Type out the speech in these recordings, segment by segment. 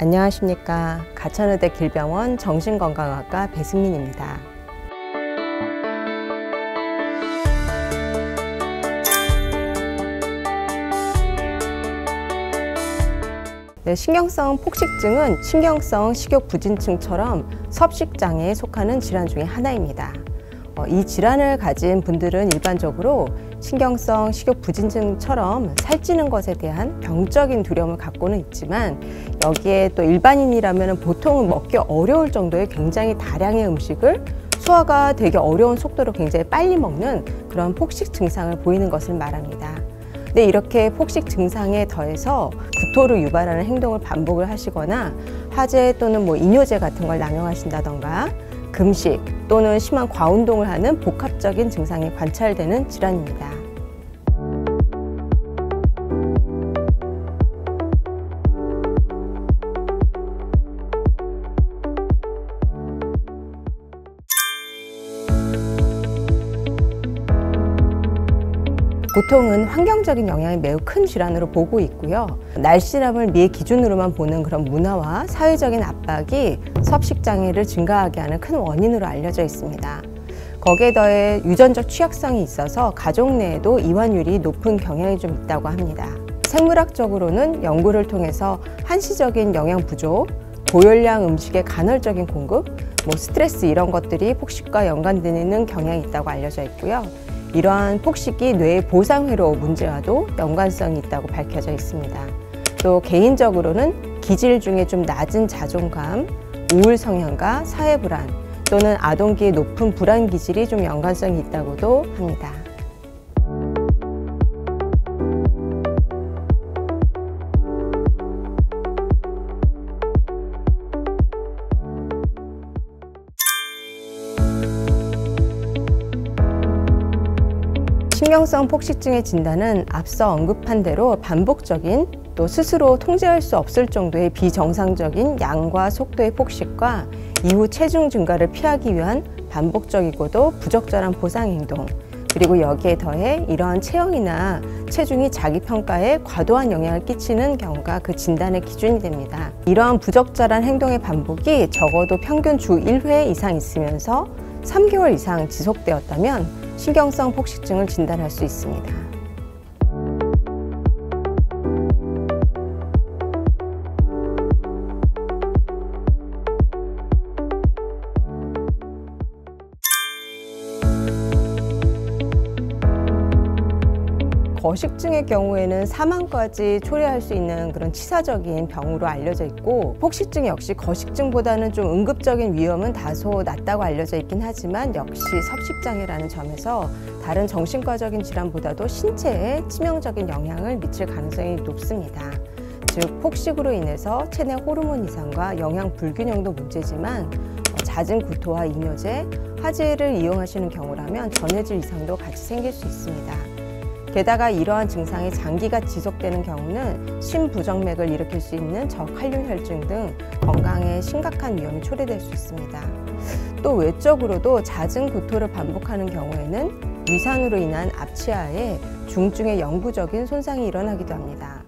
안녕하십니까. 가천의대 길병원 정신건강학과 배승민입니다. 네, 신경성 폭식증은 신경성 식욕부진증처럼 섭식장애에 속하는 질환 중에 하나입니다. 이 질환을 가진 분들은 일반적으로 신경성 식욕부진증처럼 살찌는 것에 대한 병적인 두려움을 갖고는 있지만, 여기에 또 일반인이라면 보통은 먹기 어려울 정도의 굉장히 다량의 음식을 소화가 되기 어려운 속도로 굉장히 빨리 먹는 그런 폭식 증상을 보이는 것을 말합니다. 근데 이렇게 폭식 증상에 더해서 구토를 유발하는 행동을 반복을 하시거나 화제 또는 이뇨제 같은 걸 남용하신다던가 금식 또는 심한 과운동을 하는 복합적인 증상이 관찰되는 질환입니다. 보통은 환경적인 영향이 매우 큰 질환으로 보고 있고요. 날씬함을 미의 기준으로만 보는 그런 문화와 사회적인 압박이 섭식장애를 증가하게 하는 큰 원인으로 알려져 있습니다. 거기에 더해 유전적 취약성이 있어서 가족 내에도 이완율이 높은 경향이 좀 있다고 합니다. 생물학적으로는 연구를 통해서 한시적인 영양 부족, 고열량 음식의 간헐적인 공급, 스트레스 이런 것들이 폭식과 연관되는 경향이 있다고 알려져 있고요. 이러한 폭식이 뇌의 보상회로 문제와도 연관성이 있다고 밝혀져 있습니다. 또 개인적으로는 기질 중에 좀 낮은 자존감, 우울 성향과 사회 불안 또는 아동기의 높은 불안 기질이 좀 연관성이 있다고도 합니다. 신경성 폭식증의 진단은 앞서 언급한 대로 반복적인 또 스스로 통제할 수 없을 정도의 비정상적인 양과 속도의 폭식과 이후 체중 증가를 피하기 위한 반복적이고도 부적절한 보상 행동, 그리고 여기에 더해 이러한 체형이나 체중이 자기 평가에 과도한 영향을 끼치는 경우가 그 진단의 기준이 됩니다. 이러한 부적절한 행동의 반복이 적어도 평균 주 1회 이상 있으면서 3개월 이상 지속되었다면 신경성 폭식증을 진단할 수 있습니다. 거식증의 경우에는 사망까지 초래할 수 있는 그런 치사적인 병으로 알려져 있고, 폭식증 역시 거식증보다는 좀 응급적인 위험은 다소 낮다고 알려져 있긴 하지만 역시 섭식장애라는 점에서 다른 정신과적인 질환보다도 신체에 치명적인 영향을 미칠 가능성이 높습니다. 즉, 폭식으로 인해서 체내 호르몬 이상과 영양 불균형도 문제지만 잦은 구토와 이뇨제, 화제를 이용하시는 경우라면 전해질 이상도 같이 생길 수 있습니다. 게다가 이러한 증상이 장기가 지속되는 경우는 심부정맥을 일으킬 수 있는 저칼륨 혈증 등 건강에 심각한 위험이 초래될 수 있습니다. 또 외적으로도 잦은 구토를 반복하는 경우에는 위산으로 인한 압치하에 중증의 영구적인 손상이 일어나기도 합니다.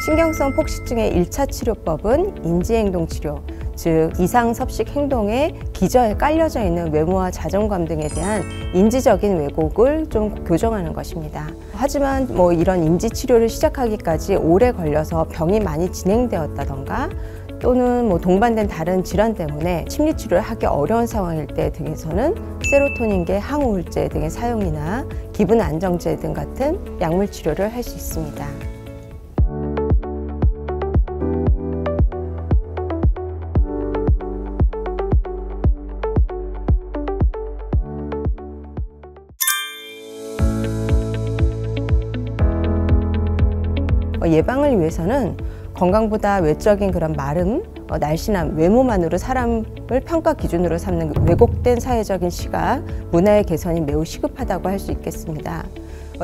신경성 폭식증의 1차 치료법은 인지행동치료, 즉 이상 섭식 행동의 기저에 깔려져 있는 외모와 자존감 등에 대한 인지적인 왜곡을 좀 교정하는 것입니다. 하지만 이런 인지치료를 시작하기까지 오래 걸려서 병이 많이 진행되었다던가 또는 동반된 다른 질환 때문에 심리치료를 하기 어려운 상황일 때 등에서는 세로토닌계 항우울제 등의 사용이나 기분 안정제 등 같은 약물 치료를 할 수 있습니다. 예방을 위해서는 건강보다 외적인 그런 마름, 날씬함, 외모만으로 사람을 평가 기준으로 삼는 왜곡된 사회적인 시각, 문화의 개선이 매우 시급하다고 할 수 있겠습니다.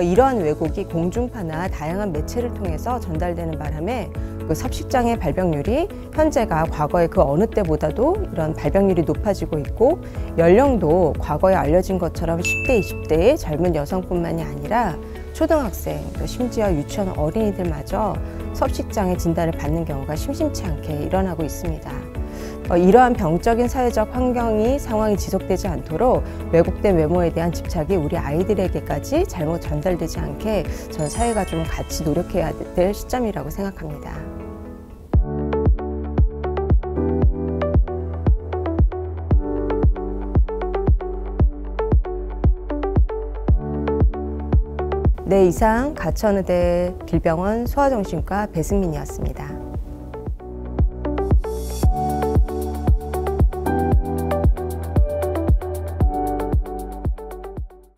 이러한 왜곡이 공중파나 다양한 매체를 통해서 전달되는 바람에 그 섭식장애 발병률이 현재가 과거의 그 어느 때보다도 이런 발병률이 높아지고 있고, 연령도 과거에 알려진 것처럼 10대, 20대의 젊은 여성뿐만이 아니라 초등학생, 또 심지어 유치원 어린이들마저 섭식장애 진단을 받는 경우가 심심치 않게 일어나고 있습니다. 이러한 병적인 사회적 환경이 상황이 지속되지 않도록 왜곡된 외모에 대한 집착이 우리 아이들에게까지 잘못 전달되지 않게 전 사회가 좀 같이 노력해야 될 시점이라고 생각합니다. 네, 이상 가천의대 길병원 소아정신과 배승민이었습니다.